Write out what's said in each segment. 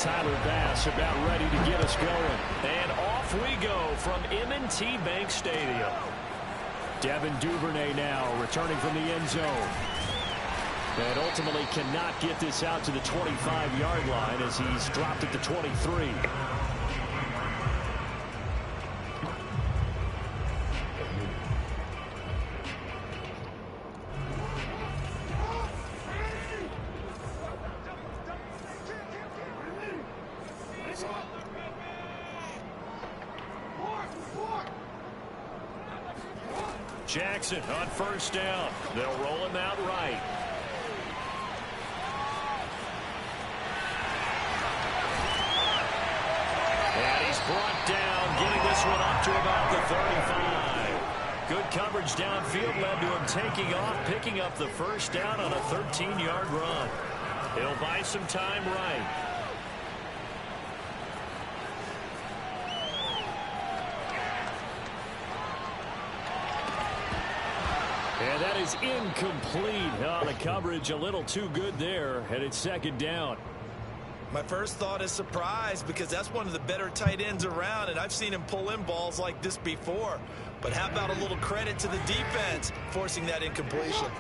Tyler Bass about ready to get us going. And off we go from M&T Bank Stadium. Devin Duvernay now returning from the end zone. And ultimately cannot get this out to the 25-yard line as he's dropped at the 23. Jackson on first down. They'll roll him out right. And he's brought down, getting this one up to about the 35. Good coverage downfield led to him taking off, picking up the first down on a 13-yard run. He'll buy some time right. And that is incomplete. Oh, the coverage a little too good there, and it's second down. My first thought is surprise because that's one of the better tight ends around, and I've seen him pull in balls like this before. But how about a little credit to the defense forcing that incompletion?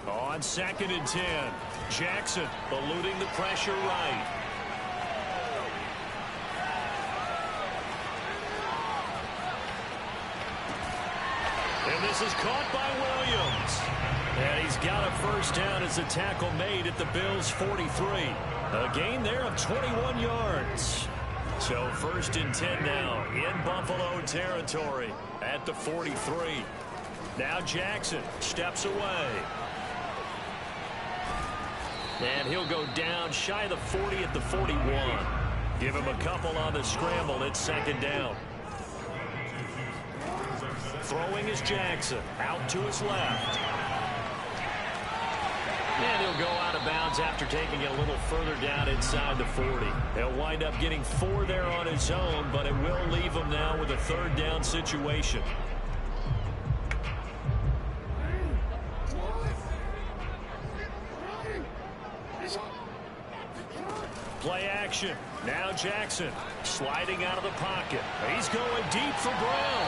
On 2nd and 10, Jackson eluding the pressure right. And this is caught by Williams. And he's got a first down as the tackle made at the Bills' 43. A gain there of 21 yards. So 1st and 10 now in Buffalo territory at the 43. Now Jackson steps away. And he'll go down shy of the 40 at the 41. Give him a couple on the scramble. It's second down. Throwing is Jackson. Out to his left. And he'll go out of bounds after taking it a little further down inside the 40. He'll wind up getting 4 there on his own, but it will leave him now with a 3rd down situation. Play action. Now Jackson sliding out of the pocket. He's going deep for Brown.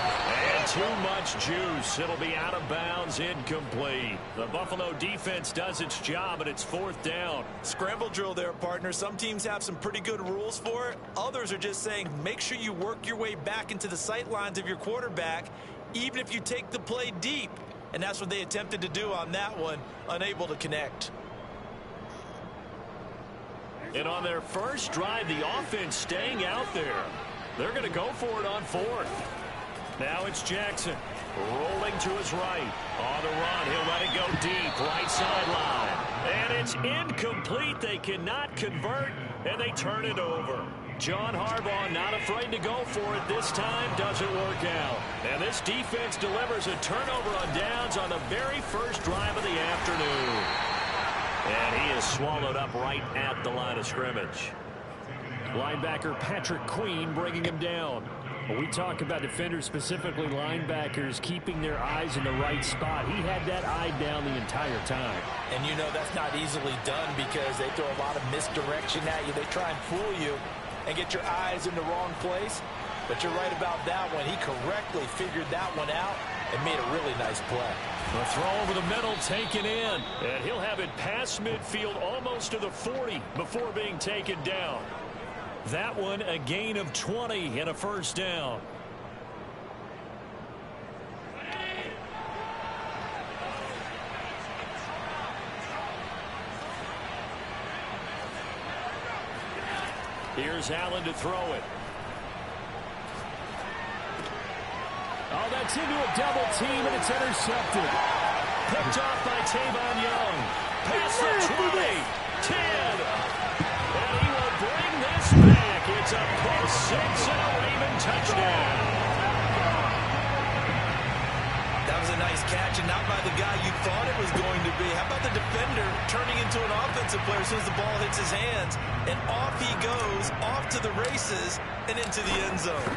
And too much juice. It'll be out of bounds, incomplete. The Buffalo defense does its job, and it's 4th down. Scramble drill there, partner. Some teams have some pretty good rules for it. Others are just saying make sure you work your way back into the sight lines of your quarterback, even if you take the play deep. And that's what they attempted to do on that one, unable to connect. And on their first drive, the offense staying out there. They're going to go for it on 4th. Now it's Jackson rolling to his right. On the run, he'll let it go deep, right sideline. And it's incomplete. They cannot convert, and they turn it over. John Harbaugh not afraid to go for it this time. Doesn't work out. And this defense delivers a turnover on downs on the very first drive of the afternoon. And he is swallowed up right at the line of scrimmage. Linebacker Patrick Queen bringing him down. When we talk about defenders, specifically linebackers, keeping their eyes in the right spot, he had that eye down the entire time. And you know that's not easily done because they throw a lot of misdirection at you. They try and fool you and get your eyes in the wrong place. But you're right about that one. He correctly figured that one out and made a really nice play. The throw over the middle taken in. And he'll have it past midfield almost to the 40 before being taken down. That one a gain of 20 and a first down. Here's Allen to throw it. Oh, that's into a double team, and it's intercepted. Picked off by Tavon Young. Past the 20, 10. And he will bring this back. It's a +6 and a Raven touchdown. That was a nice catch, and not by the guy you thought it was going to be. How about the defender turning into an offensive player as soon as the ball hits his hands? And off he goes, off to the races, and into the end zone.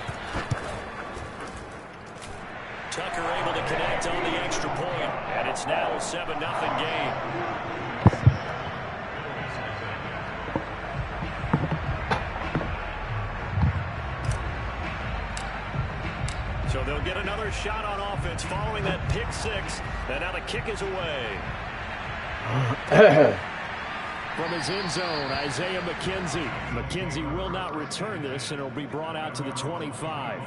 Tucker able to connect on the extra point, and it's now a 7-0 game. So they'll get another shot on offense following that pick six. And now the kick is away. From his end zone, Isaiah McKenzie. McKenzie will not return this, and it'll be brought out to the 25.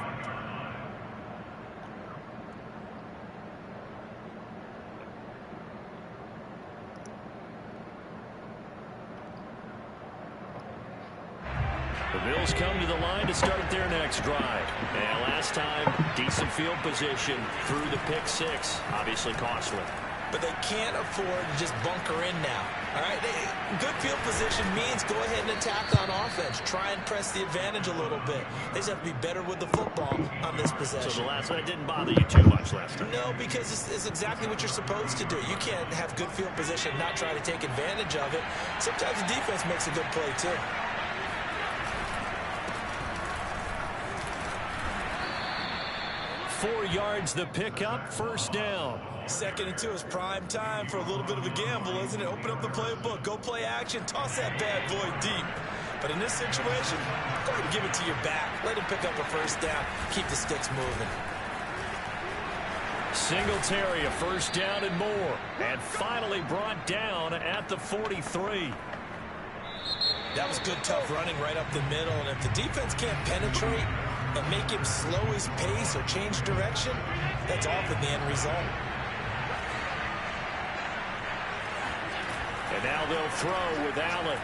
The Bills come to the line to start their next drive. And last time, decent field position through the pick six. Obviously costly. But they can't afford to just bunker in now. All right, good field position means go ahead and attack on offense. Try and press the advantage a little bit. They just have to be better with the football on this possession. So the last one didn't bother you too much last time? No, because it's exactly what you're supposed to do. You can't have good field position and not try to take advantage of it. Sometimes the defense makes a good play, too. .4 yards the pickup, first down. 2nd and 2 is prime time for a little bit of a gamble, isn't it? Open up the playbook, go play action, toss that bad boy deep. But in this situation, go ahead and give it to your back. Let him pick up a first down. Keep the sticks moving. Singletary, a first down and more. And finally brought down at the 43. That was good, tough running right up the middle. And if the defense can't penetrate and make him slow his pace or change direction, that's often the end result. And now they'll throw with Allen.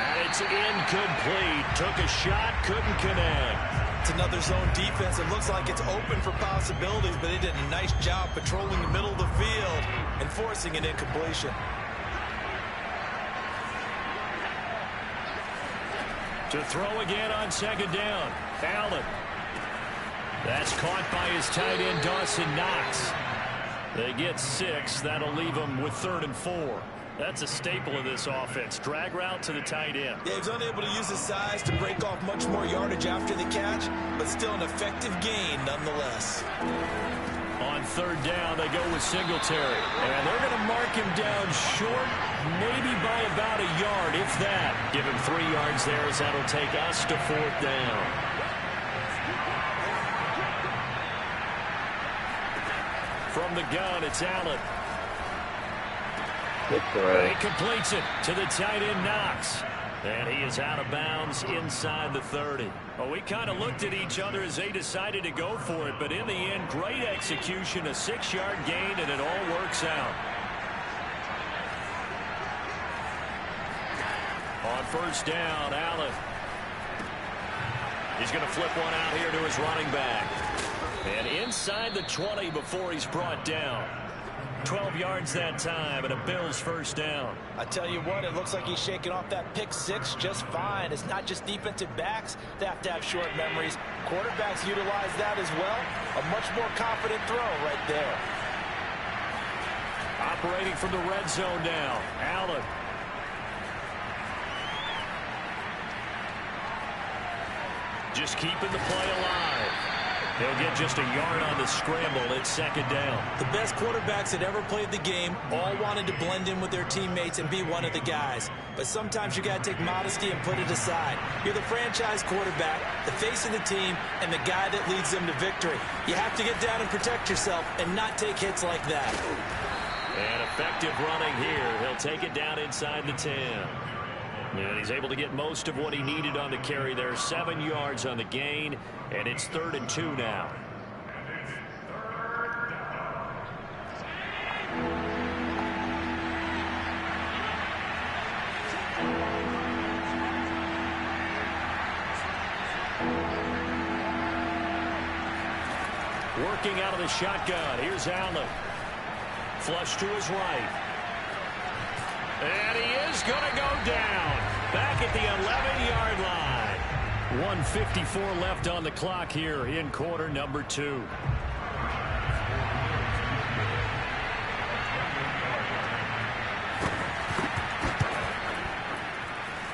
And it's incomplete. Took a shot, couldn't connect. It's another zone defense. It looks like it's open for possibilities, but they did a nice job patrolling the middle of the field and forcing an incompletion. To throw again on 2nd down. Allen. That's caught by his tight end, Dawson Knox. They get 6. That'll leave them with 3rd and 4. That's a staple of this offense. Drag route to the tight end. Yeah, he's unable to use his size to break off much more yardage after the catch, but still an effective gain nonetheless. On 3rd down, they go with Singletary. And they're going to mark him down short, maybe by about a yard, if that. Give him 3 yards there, as that'll take us to 4th down. From the gun, it's Allen. He completes it to the tight end, Knox. And he is out of bounds inside the 30. Well, we kind of looked at each other as they decided to go for it. But in the end, great execution, a 6-yard gain, and it all works out. On 1st down, Allen. He's going to flip one out here to his running back. And inside the 20 before he's brought down. 12 yards that time, and a Bills first down. I tell you what, it looks like he's shaking off that pick 6 just fine. It's not just defensive backs that have to have short memories. Quarterbacks utilize that as well. A much more confident throw right there. Operating from the red zone now, Allen. Just keeping the play alive. They'll get just a yard on the scramble. It's 2nd down. The best quarterbacks that ever played the game all wanted to blend in with their teammates and be one of the guys. But sometimes you got to take modesty and put it aside. You're the franchise quarterback, the face of the team, and the guy that leads them to victory. You have to get down and protect yourself and not take hits like that. And effective running here. He'll take it down inside the 10. And he's able to get most of what he needed on the carry there. 7 yards on the gain, and it's 3rd and 2 now. Working out of the shotgun. Here's Allen. Flush to his right. And he is going to go down. Back at the 11-yard line. 1:54 left on the clock here in quarter number 2.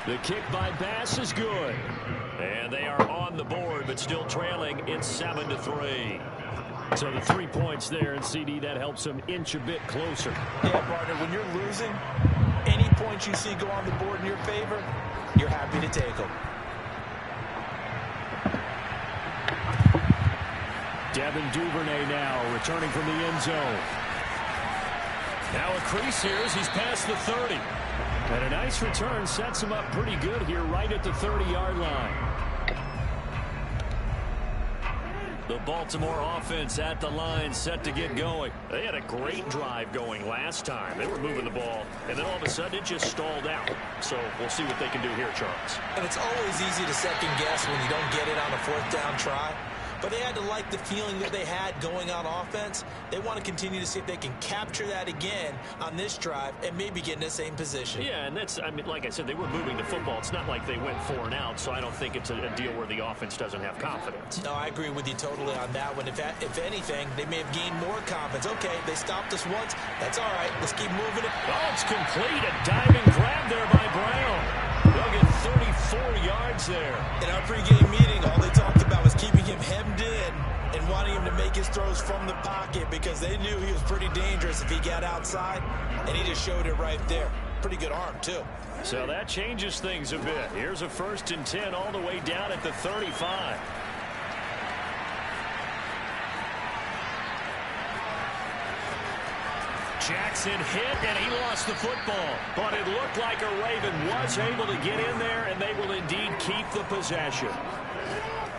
The kick by Bass is good. And they are on the board, but still trailing. It's 7-3. So the 3 points there, and CD, that helps them inch a bit closer. Yeah, partner, when you're losing, any points you see go on the board in your favor, you're happy to take them. Devin Duvernay now returning from the end zone. Now a crease here as he's past the 30. And a nice return sets him up pretty good here right at the 30-yard line. The Baltimore offense at the line set to get going. They had a great drive going last time. They were moving the ball, and then all of a sudden it just stalled out. So we'll see what they can do here, Charles. And it's always easy to second guess when you don't get it on a fourth down try. But they had to like the feeling that they had going on offense. They want to continue to see if they can capture that again on this drive and maybe get in the same position. Yeah, and that's, I mean, like I said, they were moving the football. It's not like they went 4 and out, so I don't think it's a deal where the offense doesn't have confidence. No, I agree with you totally on that one. If anything, they may have gained more confidence. Okay, they stopped us once. That's all right. Let's keep moving it. Oh, it's complete. A diving grab there by Brown. They'll get 34 yards there. In our pregame meeting, all they talked about was keeping him hemmed in and wanting him to make his throws from the pocket because they knew he was pretty dangerous if he got outside, and he just showed it right there. Pretty good arm, too. So that changes things a bit. Here's a 1st and 10 all the way down at the 35. Jackson hit, and he lost the football. But it looked like a Raven was able to get in there, and they will indeed keep the possession.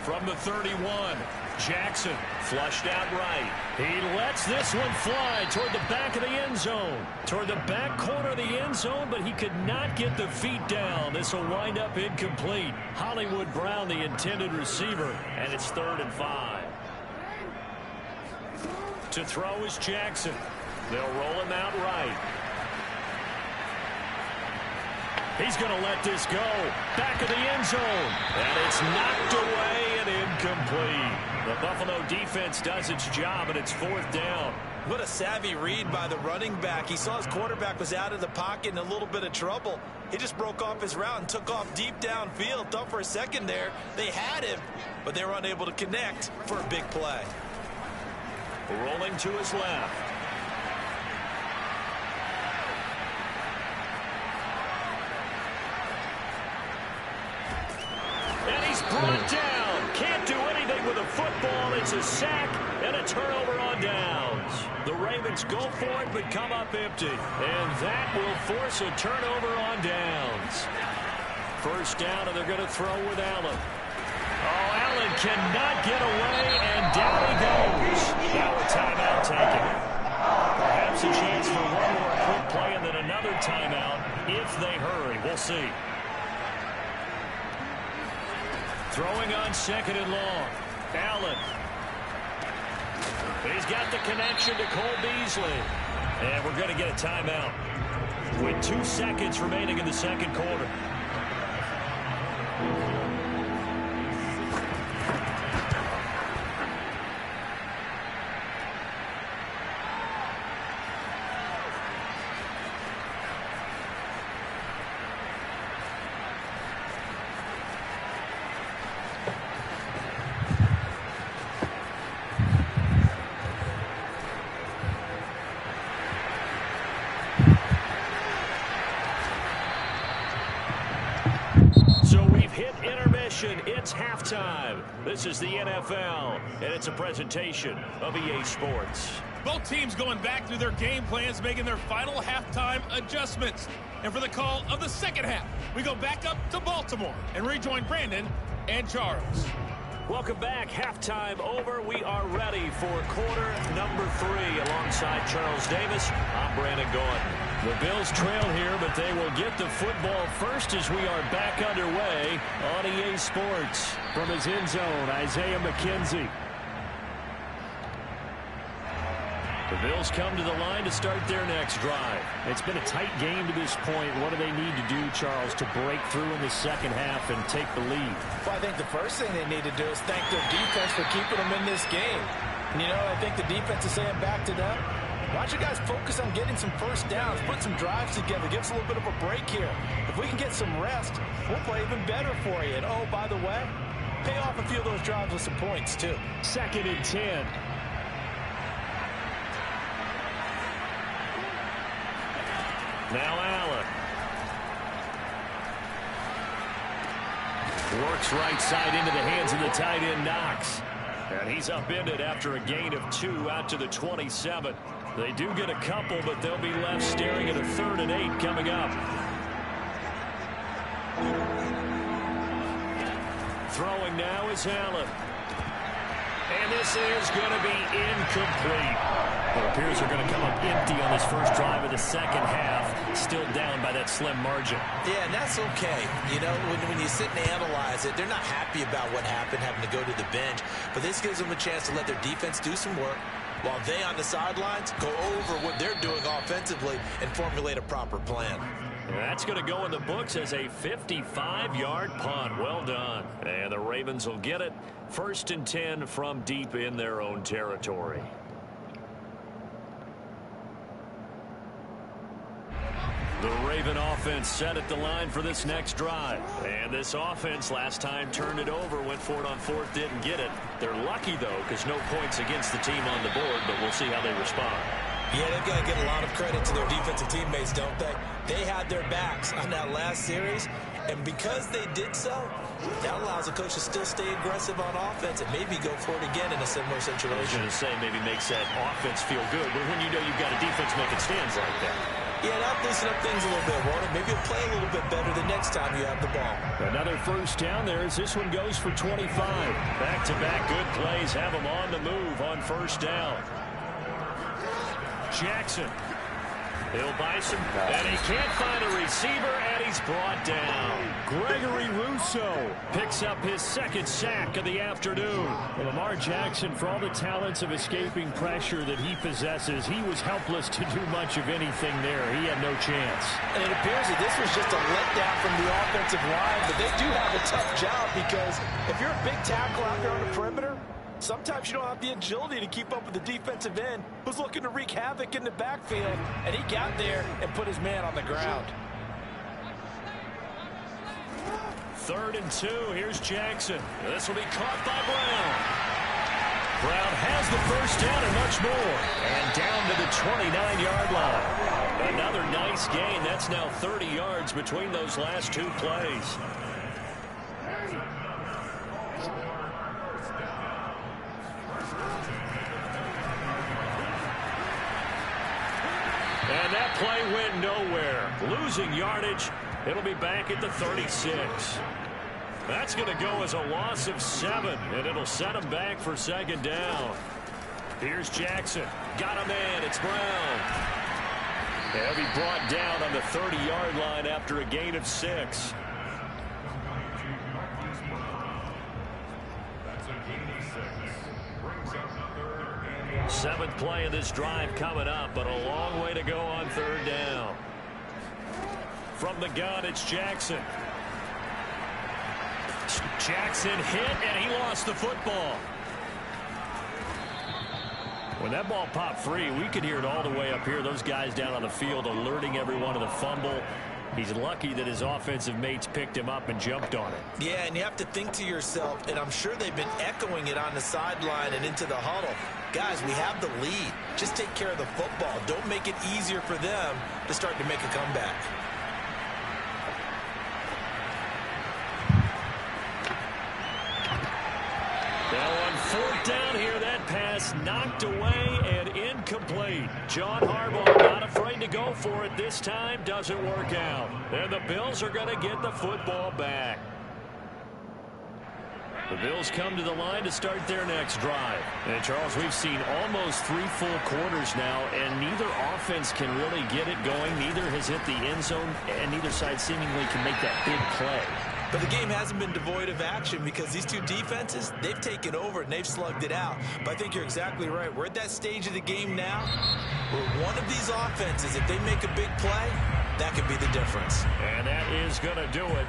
From the 31, Jackson flushed out right. He lets this one fly toward the back of the end zone. Toward the back corner of the end zone, but he could not get the feet down. This will wind up incomplete. Hollywood Brown, the intended receiver, and it's 3rd and 5. To throw is Jackson. They'll roll him out right. He's going to let this go. Back of the end zone. And it's knocked away and incomplete. The Buffalo defense does its job, and it's 4th down. What a savvy read by the running back. He saw his quarterback was out of the pocket in a little bit of trouble. He just broke off his route and took off deep downfield. Thought for a second there they had him, but they were unable to connect for a big play. Rolling to his left. And he's brought down. Can't do anything with a football. It's a sack and a turnover on downs. The Ravens go for it but come up empty. And that will force a turnover on downs. 1st down, and they're going to throw with Allen. Oh, Allen cannot get away, and down he goes. Now a timeout taken. Perhaps a chance for one more quick play and then another timeout if they hurry. We'll see. Throwing on 2nd and long. Allen. He's got the connection to Cole Beasley. And we're going to get a timeout with 2 seconds remaining in the 2nd quarter. It's halftime. This is the NFL, and it's a presentation of EA Sports. Both teams going back through their game plans, making their final halftime adjustments. And for the call of the 2nd half, we go back up to Baltimore and rejoin Brandon and Charles. Welcome back. Halftime over. We are ready for quarter number 3. Alongside Charles Davis, I'm Brandon Gaudin. The Bills trail here, but they will get the football first as we are back underway on EA Sports. From his end zone, Isaiah McKenzie. The Bills come to the line to start their next drive. It's been a tight game to this point. What do they need to do, Charles, to break through in the 2nd half and take the lead? Well, I think the first thing they need to do is thank their defense for keeping them in this game. And, you know, I think the defense is saying back to them, why don't you guys focus on getting some 1st downs, put some drives together, give us a little bit of a break here. If we can get some rest, we'll play even better for you. And, oh, by the way, pay off a few of those drives with some points, too. 2nd and 10. Now Allen. Works right side into the hands of the tight end Knox. And he's upended after a gain of 2 out to the 27. They do get a couple, but they'll be left staring at a 3rd and 8 coming up. Throwing now is Allen. And this is going to be incomplete. It appears they're going to come up empty on this first drive of the second half. Still down by that slim margin. Yeah, and that's okay. You know, when you sit and analyze it, they're not happy about what happened, having to go to the bench. But this gives them a chance to let their defense do some work while they on the sidelines go over what they're doing offensively and formulate a proper plan. That's going to go in the books as a 55-yard punt. Well done. And the Ravens will get it. 1st and 10 from deep in their own territory. The Raven offense set at the line for this next drive. And this offense last time turned it over, went for it on 4th, didn't get it. They're lucky, though, because no points against the team on the board, but we'll see how they respond. Yeah, they've got to get a lot of credit to their defensive teammates, don't they? They had their backs on that last series, and because they did so, that allows the coach to still stay aggressive on offense and maybe go for it again in a similar situation. I was going to say maybe makes that offense feel good, but when you know you've got a defense making stands like that. Yeah, that'll loosen up things a little bit, won't it? Maybe you'll play a little bit better the next time you have the ball. Another first down there as this one goes for 25. Back-to-back good plays have them on the move on first down. Jackson. He'll buy some, and he can't find a receiver, and he's brought down. Gregory Rousseau picks up his 2nd sack of the afternoon. Well, Lamar Jackson, for all the talents of escaping pressure that he possesses, he was helpless to do much of anything there. He had no chance. And it appears that this was just a letdown from the offensive line, but they do have a tough job because if you're a big tackle out there on the perimeter, sometimes you don't have the agility to keep up with the defensive end who's looking to wreak havoc in the backfield, and he got there and put his man on the ground. 3rd and 2. Here's Jackson. This will be caught by Brown. Brown has the first down and much more. And down to the 29-yard line. Another nice gain. That's now 30 yards between those last 2 plays. And that play went nowhere. Losing yardage. It'll be back at the 36. That's going to go as a loss of 7, and it'll set him back for 2nd down. Here's Jackson. Got a man. It's Brown. He'll be brought down on the 30-yard line after a gain of 6. Seventh play of this drive coming up, but a long way to go on 3rd down. From the gun, it's Jackson. Jackson hit, and he lost the football. When that ball popped free, we could hear it all the way up here. Those guys down on the field alerting everyone of the fumble. He's lucky that his offensive mates picked him up and jumped on it. Yeah, and you have to think to yourself, and I'm sure they've been echoing it on the sideline and into the huddle. Guys, we have the lead. Just take care of the football. Don't make it easier for them to start to make a comeback. Now on 4th down here, that pass knocked away and incomplete. John Harbaugh not afraid to go for it this time. Doesn't work out. And the Bills are going to get the football back. The Bills come to the line to start their next drive. And Charles, we've seen almost 3 full quarters now, and neither offense can really get it going. Neither has hit the end zone, and neither side seemingly can make that big play. But the game hasn't been devoid of action because these two defenses, they've taken over and they've slugged it out. But I think you're exactly right. We're at that stage of the game now where one of these offenses, if they make a big play, that could be the difference. And that is going to do it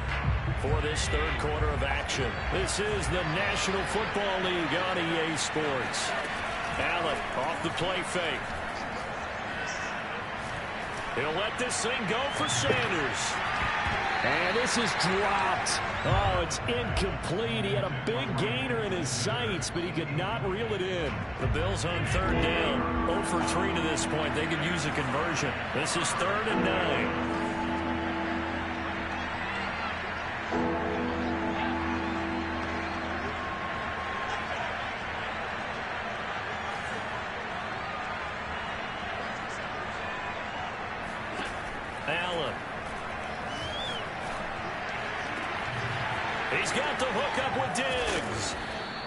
for this 3rd quarter of action. This is the National Football League on EA Sports. Allen off the play fake. He'll let this thing go for Sanders. And this is dropped. Oh, it's incomplete. He had a big gainer in his sights, but he could not reel it in. The Bills on 3rd down. 0 for 3 to this point. They could use a conversion. This is 3rd and 9. Allen. He's got the hook up with Diggs.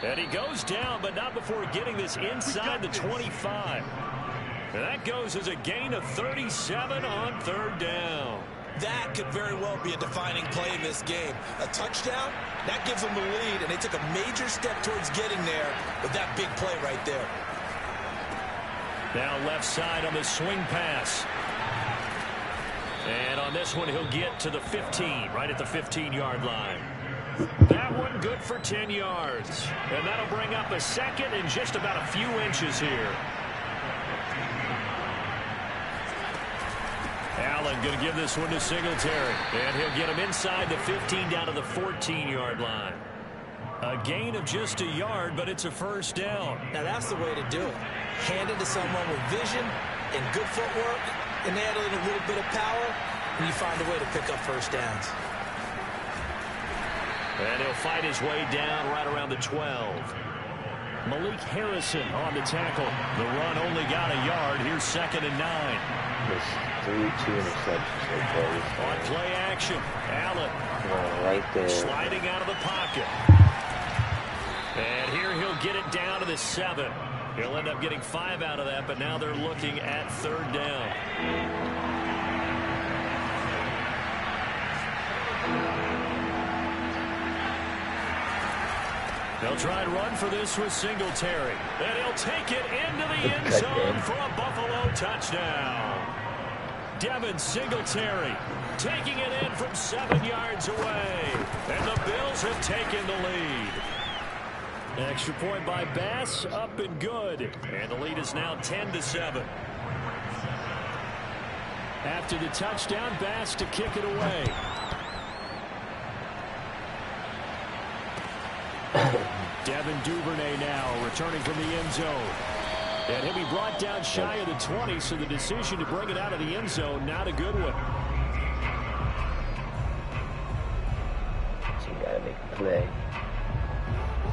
And he goes down, but not before getting this inside the 25. And that goes as a gain of 37 on third down. That could very well be a defining play in this game. A touchdown, that gives them the lead, and they took a major step towards getting there with that big play right there. Now left side on the swing pass. And on this one, he'll get to the 15, right at the 15-yard line. That one good for 10 yards. And that'll bring up a second and just about a few inches here. Allen going to give this one to Singletary. And he'll get him inside the 15 down to the 14-yard line. A gain of just a yard, but it's a first down. Now that's the way to do it. Hand it to someone with vision and good footwork, and add in a little bit of power, and you find a way to pick up first downs. And he'll fight his way down right around the 12. Malik Harrison on the tackle. The run only got a yard. Here's 2nd and 9. There's 2 interceptions right there. On play action, Allen. Right there. Sliding out of the pocket. And here he'll get it down to the 7. He'll end up getting 5 out of that, but now they're looking at third down. They'll try and run for this with Singletary. And he'll take it into the end zone for a Buffalo touchdown. Devin Singletary taking it in from 7 yards away. And the Bills have taken the lead. Extra point by Bass, up and good. And the lead is now 10-7. After the touchdown, Bass to kick it away. Devin Duvernay now returning from the end zone. And he'll be brought down shy of the 20, so the decision to bring it out of the end zone, not a good one. So you gotta make a play.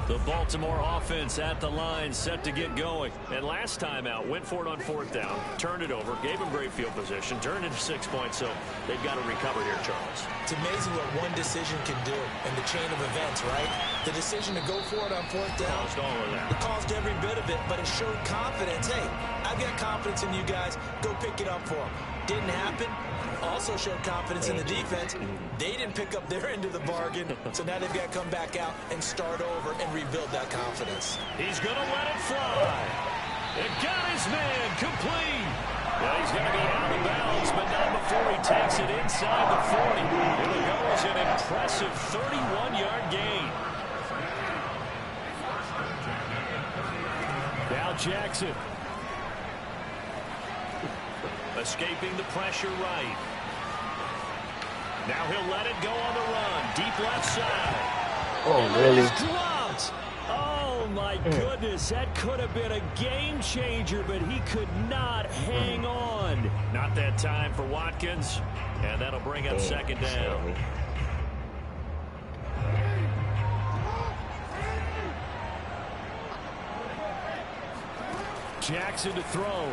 The Baltimore offense at the line, set to get going. And last time out, went for it on 4th down, turned it over, gave them great field position, turned into 6 points, so they've got to recover here, Charles. It's amazing what one decision can do in the chain of events, right? The decision to go for it on 4th down. Caused all of that. It caused every bit of it, but it showed confidence. Hey, I've got confidence in you guys. Go pick it up for them. Didn't happen. Also showed confidence in the defense. They didn't pick up their end of the bargain, so now they've got to come back out and start over and rebuild that confidence. He's going to let it fly. It got his man complete. Well, he's going to be out of bounds, but not before he takes it inside the 40. It'll go as an impressive 31-yard gain. Now Jackson. Escaping the pressure right. Now he'll let it go on the run. Deep left side. Oh, really? Dropped. Oh, my goodness. That could have been a game changer, but he could not hang on. Not that time for Watkins. And that'll bring up 2nd down. Jackson to throw.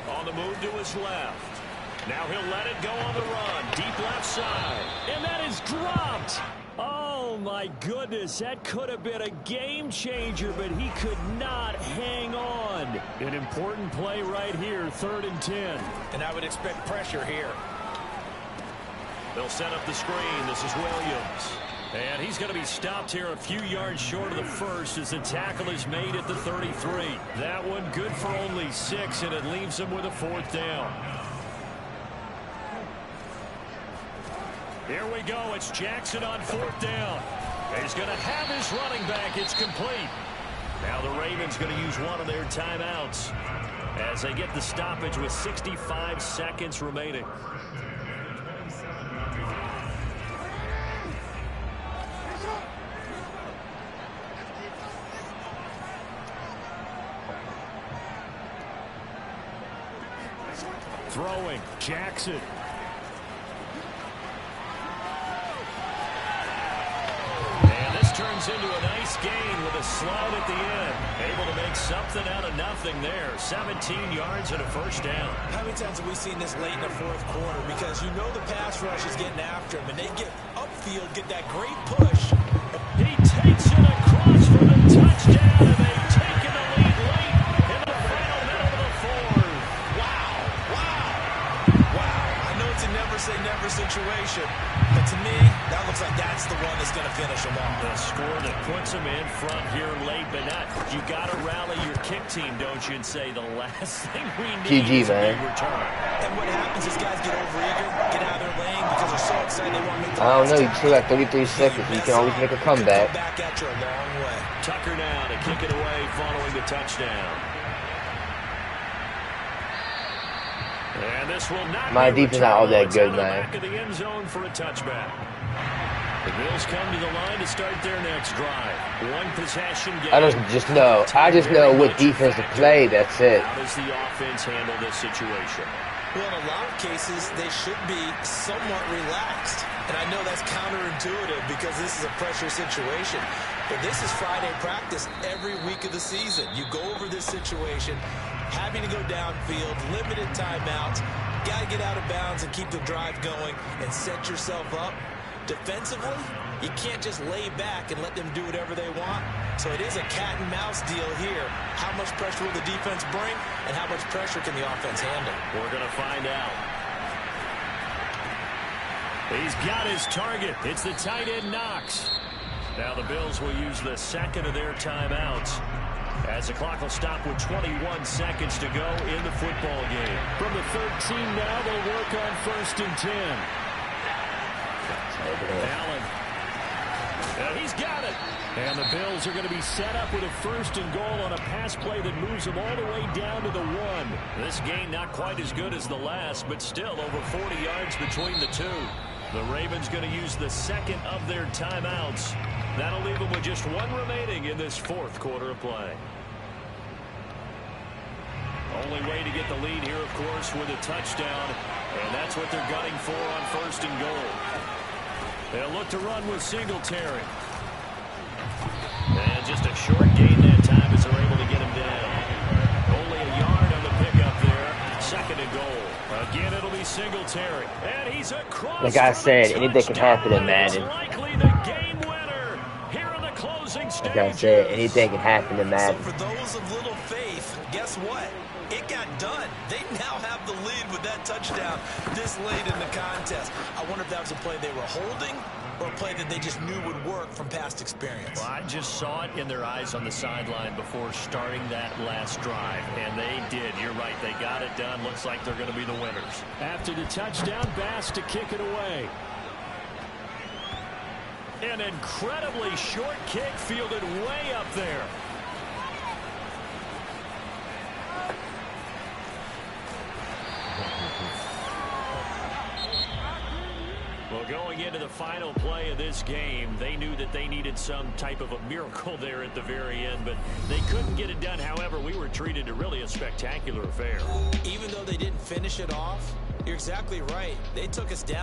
On the move to his left. Now he'll let it go on the run. Deep left side. And that is dropped. Oh, my goodness. That could have been a game changer, but he could not hang on. An important play right here, 3rd and 10. And I would expect pressure here. They'll set up the screen. This is Williams. And he's going to be stopped here a few yards short of the first as the tackle is made at the 33. That one good for only 6, and it leaves him with a 4th down. Here we go. It's Jackson on 4th down. He's going to have his running back. It's complete. Now the Ravens going to use one of their timeouts as they get the stoppage with 65 seconds remaining. Throwing, Jackson. And this turns into a nice gain with a slide at the end. Able to make made something out of nothing there. 17 yards and a first down. How many times have we seen this late in the fourth quarter? Because you know the pass rush is getting after him, and they get upfield, get that great push. He takes it across for the touchdown, and they've taken the lead late in the final minute of the fourth. Wow. I know it's a never-say-never situation, but to me, that looks like that's the one that's going to finish them off. The score that puts them in front here late, but not. You got to rally your kick team, don't you, and say the last thing we need is a big return. And what happens is guys get overeager, get out of their lane because they're so excited they want to make the I don't know. You still got 33 seconds. You can always make a comeback. Back at you a long way. Tucker now to kick it away following the touchdown. And this will not My defense not all that good, man. Back of the end zone for a touchback. The Bills come to the line to start their next drive. One possession game. I just know what defense to play. That's it. How does the offense handle this situation? Well, in a lot of cases, they should be somewhat relaxed. And I know that's counterintuitive because this is a pressure situation. But this is Friday practice every week of the season. You go over this situation, having to go downfield, limited timeouts, got to get out of bounds and keep the drive going and set yourself up. Defensively, you can't just lay back and let them do whatever they want. So it is a cat and mouse deal here. How much pressure will the defense bring, and how much pressure can the offense handle? We're going to find out. He's got his target. It's the tight end Knox. Now the Bills will use the second of their timeouts as the clock will stop with 21 seconds to go in the football game. From the 13 now, they'll work on 1st and 10. Allen. He's got it. And the Bills are going to be set up with a 1st and goal on a pass play that moves them all the way down to the 1. This game not quite as good as the last, but still over 40 yards between the two. The Ravens going to use the second of their timeouts. That'll leave them with just one remaining in this fourth quarter of play. Only way to get the lead here, of course, with a touchdown. And that's what they're gunning for on 1st and goal. They'll look to run with Singletary. And just a short gain that time as they're able to get him down. Only a yard on the pickup there. 2nd and goal. Again, it'll be Singletary. And he's across. Like I said, anything can happen in Madden. Likely the game winner here in the closing stages. Like I said, anything can happen in Madden. So for those of little faith, guess what? It got done. They now have the lead with that touchdown this late in the contest. I wonder if that was a play they were holding or a play that they just knew would work from past experience. Well, I just saw it in their eyes on the sideline before starting that last drive, and they did. You're right. They got it done. Looks like they're going to be the winners. After the touchdown, Bass to kick it away. An incredibly short kick fielded way up there. Well, going into the final play of this game, they knew that they needed some type of a miracle there at the very end, but they couldn't get it done. However, we were treated to really a spectacular affair. Even though they didn't finish it off, you're exactly right. They took us down.